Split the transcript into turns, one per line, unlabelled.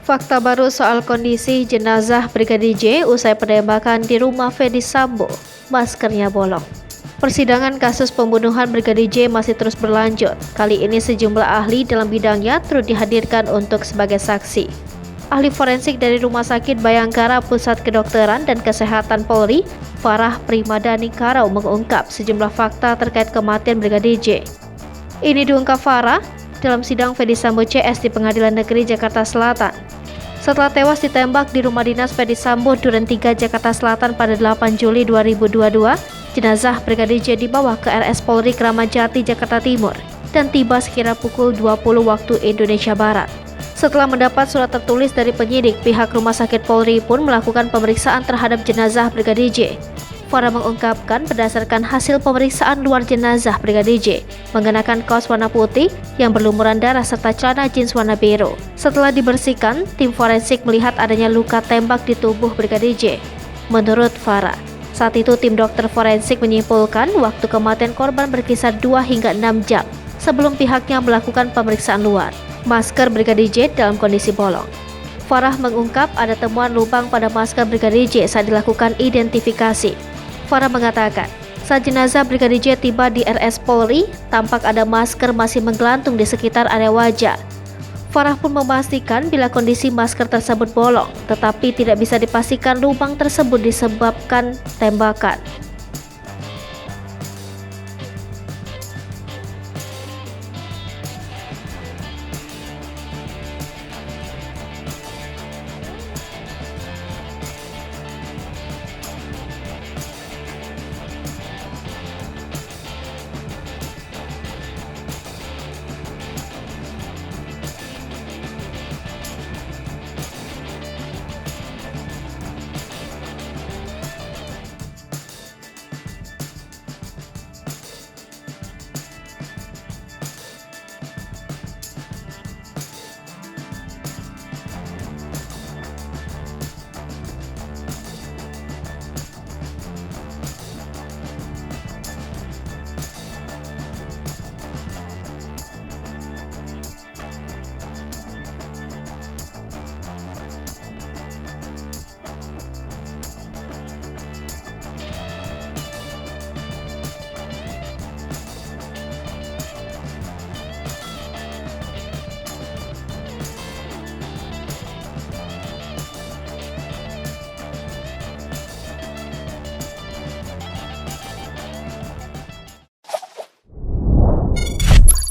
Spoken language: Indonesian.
Fakta baru soal kondisi jenazah Brigadir J usai penembakan di rumah Ferdy Sambo, maskernya bolong. Persidangan kasus pembunuhan Brigadir J masih terus berlanjut. Kali ini sejumlah ahli dalam bidangnya turut dihadirkan untuk sebagai saksi. Ahli forensik dari Rumah Sakit Bayangkara Pusat Kedokteran dan Kesehatan Polri, Farah Primadani Karau mengungkap sejumlah fakta terkait kematian Brigadir J. Ini diungkap Farah dalam sidang Ferdy Sambo CS di Pengadilan Negeri Jakarta Selatan. Setelah tewas ditembak di rumah dinas Ferdy Sambo Duren 3 Jakarta Selatan pada 8 Juli 2022, jenazah Brigadir J dibawa ke RS Polri Kramat Jati, Jakarta Timur dan tiba sekira pukul 20 waktu Indonesia Barat. Setelah mendapat surat tertulis dari penyidik, pihak Rumah Sakit Polri pun melakukan pemeriksaan terhadap jenazah Brigadir J. Farah mengungkapkan berdasarkan hasil pemeriksaan luar jenazah Brigadir J mengenakan kaos warna putih yang berlumuran darah serta celana jeans warna biru. Setelah dibersihkan, tim forensik melihat adanya luka tembak di tubuh Brigadir J. Menurut Farah, saat itu tim dokter forensik menyimpulkan waktu kematian korban berkisar 2 hingga 6 jam sebelum pihaknya melakukan pemeriksaan luar. Masker Brigadir J dalam kondisi bolong. Farah mengungkap ada temuan lubang pada masker Brigadir J saat dilakukan identifikasi. Farah mengatakan, saat jenazah Brigadir J tiba di RS Polri, tampak ada masker masih menggelantung di sekitar area wajah. Farah pun memastikan bila kondisi masker tersebut bolong, tetapi tidak bisa dipastikan lubang tersebut disebabkan tembakan.